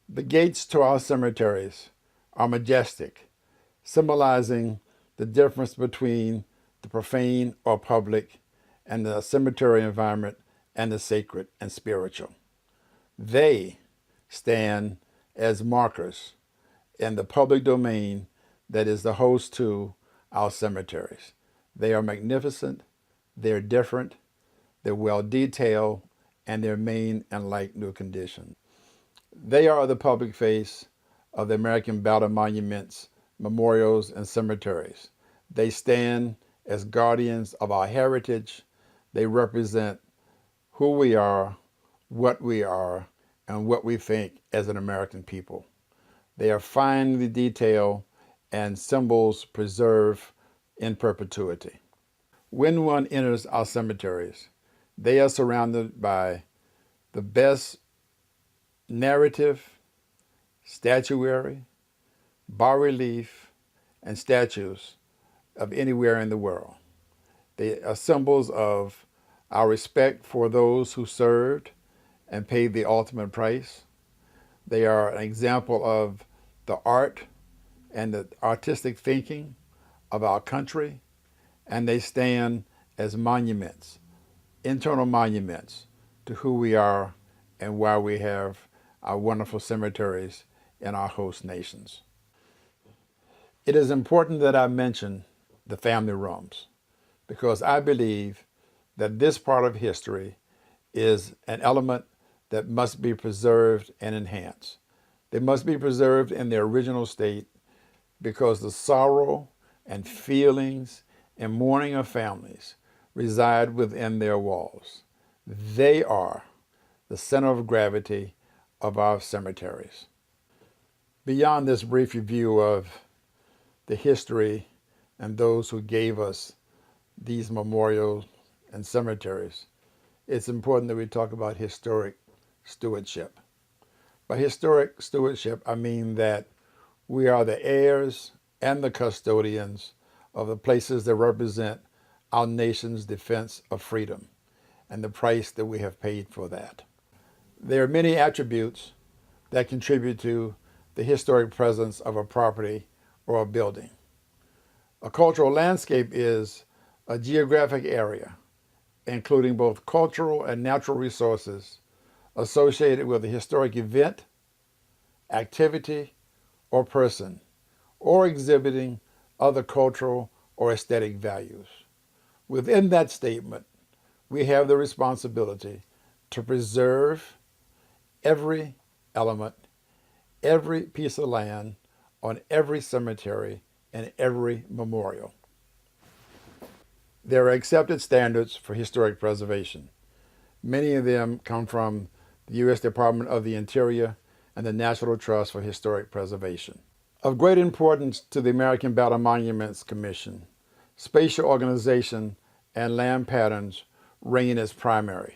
The gates to our cemeteries are majestic, symbolizing the difference between the profane or public and the cemetery environment and the sacred and spiritual. They stand as markers in the public domain that is the host to our cemeteries. They are magnificent, they're different, they're well detailed, and they're made in like new condition. They are the public face of the American battle monuments, memorials, and cemeteries. They stand as guardians of our heritage. They represent who we are, and what we think as an American people. They are finely detailed and symbols preserved in perpetuity. When one enters our cemeteries, they are surrounded by the best narrative, statuary, bas-relief, and statues of anywhere in the world. They are symbols of our respect for those who served and paid the ultimate price. They are an example of the art and the artistic thinking of our country, and they stand as monuments, internal monuments to who we are and why we have our wonderful cemeteries in our host nations. It is important that I mention the family rooms because I believe that this part of history is an element that must be preserved and enhanced. They must be preserved in their original state because the sorrow and feelings and mourning of families reside within their walls. They are the center of gravity of our cemeteries. Beyond this brief review of the history and those who gave us these memorials and cemeteries, it's important that we talk about historic stewardship. By historic stewardship, I mean that we are the heirs and the custodians of the places that represent our nation's defense of freedom and the price that we have paid for that. There are many attributes that contribute to the historic presence of a property or a building. A cultural landscape is a geographic area, including both cultural and natural resources associated with a historic event, activity, or person, or exhibiting other cultural or aesthetic values. Within that statement, we have the responsibility to preserve every element, every piece of land on every cemetery and every memorial. There are accepted standards for historic preservation. Many of them come from the U.S. Department of the Interior and the National Trust for Historic Preservation. Of great importance to the American Battle Monuments Commission, spatial organization and land patterns reign as primary.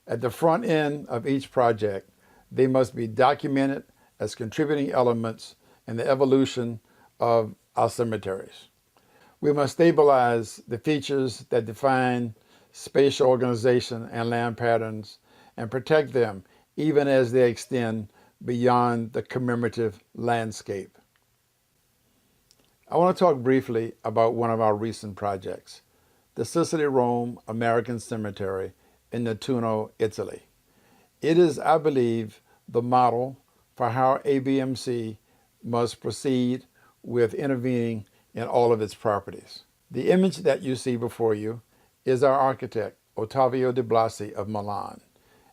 At the front end of each project, they must be documented as contributing elements in the evolution of our cemeteries. We must stabilize the features that define spatial organization and land patterns and protect them even as they extend beyond the commemorative landscape. I want to talk briefly about one of our recent projects, the Sicily Rome American Cemetery in Nettuno, Italy. It is, I believe, the model for how ABMC must proceed with intervening in all of its properties. The image that you see before you is our architect, Ottavio de Blasi of Milan.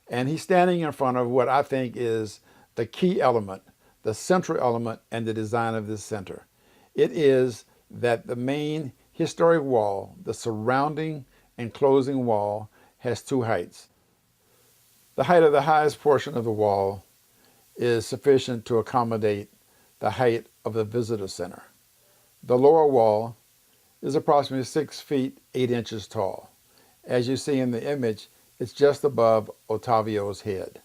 And he's standing in front of what I think is the key element, the central element in the design of this center. It is that the main historic wall, the surrounding and closing wall, has two heights. The height of the highest portion of the wall is sufficient to accommodate the height of the visitor center. The lower wall is approximately 6 feet 8 inches tall. As you see in the image, it's just above Ottavio's head.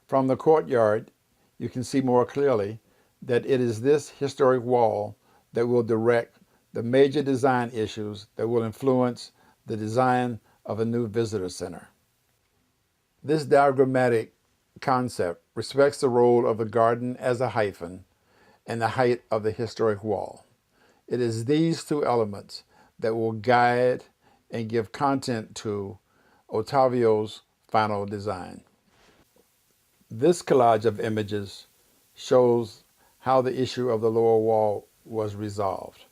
From the courtyard, you can see more clearly that it is this historic wall that will direct the major design issues that will influence the design of a new visitor center. This diagrammatic concept respects the role of the garden as a hyphen and the height of the historic wall. It is these two elements that will guide and give content to Ottavio's final design. This collage of images shows how the issue of the lower wall was resolved.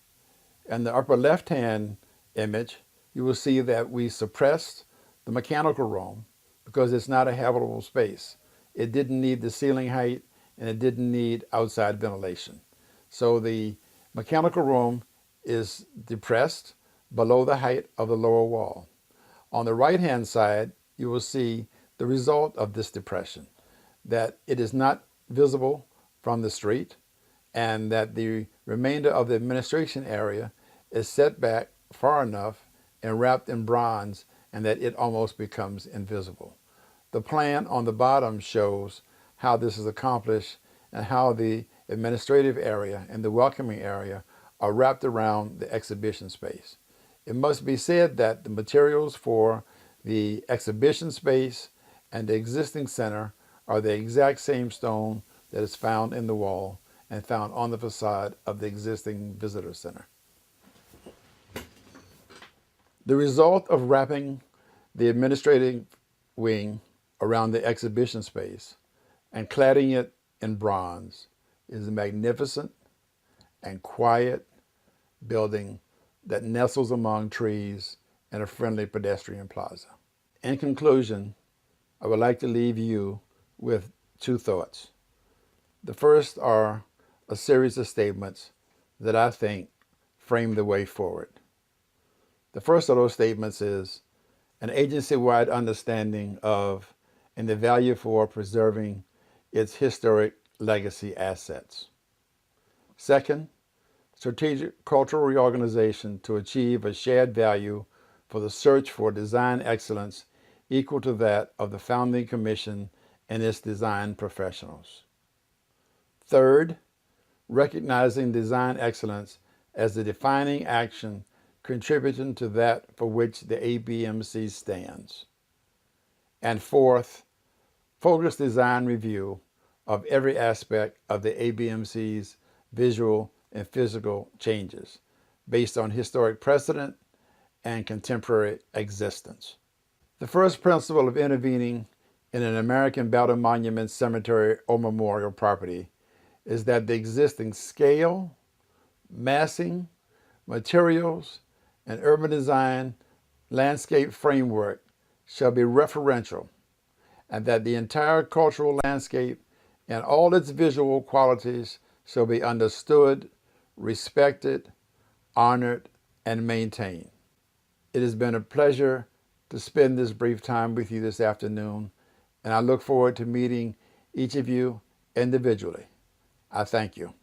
In the upper left-hand image, you will see that we suppressed the mechanical room because it's not a habitable space. It didn't need the ceiling height and it didn't need outside ventilation. So the mechanical room is depressed below the height of the lower wall. On the right-hand side, you will see the result of this depression, that it is not visible from the street and that the remainder of the administration area is set back far enough and wrapped in bronze and that it almost becomes invisible. The plan on the bottom shows how this is accomplished and how the administrative area and the welcoming area are wrapped around the exhibition space. It must be said that the materials for the exhibition space and the existing center are the exact same stone that is found in the wall and found on the facade of the existing visitor center. The result of wrapping the administrative wing around the exhibition space and cladding it in bronze is a magnificent and quiet building that nestles among trees in a friendly pedestrian plaza. In conclusion, I would like to leave you with two thoughts. The first are a series of statements that I think frame the way forward. The first of those statements is an agency-wide understanding of and the value for preserving its historic legacy assets. Second, strategic cultural reorganization to achieve a shared value for the search for design excellence equal to that of the Founding Commission and its design professionals. Third, recognizing design excellence as the defining action contributing to that for which the ABMC stands. And fourth, focused design review of every aspect of the ABMC's visual and physical changes based on historic precedent and contemporary existence. The first principle of intervening in an American battle monument, cemetery, or memorial property is that the existing scale, massing, materials, and urban design landscape framework shall be referential, and that the entire cultural landscape and all its visual qualities shall be understood, respected, honored, and maintained. It has been a pleasure to spend this brief time with you this afternoon, and I look forward to meeting each of you individually. I thank you.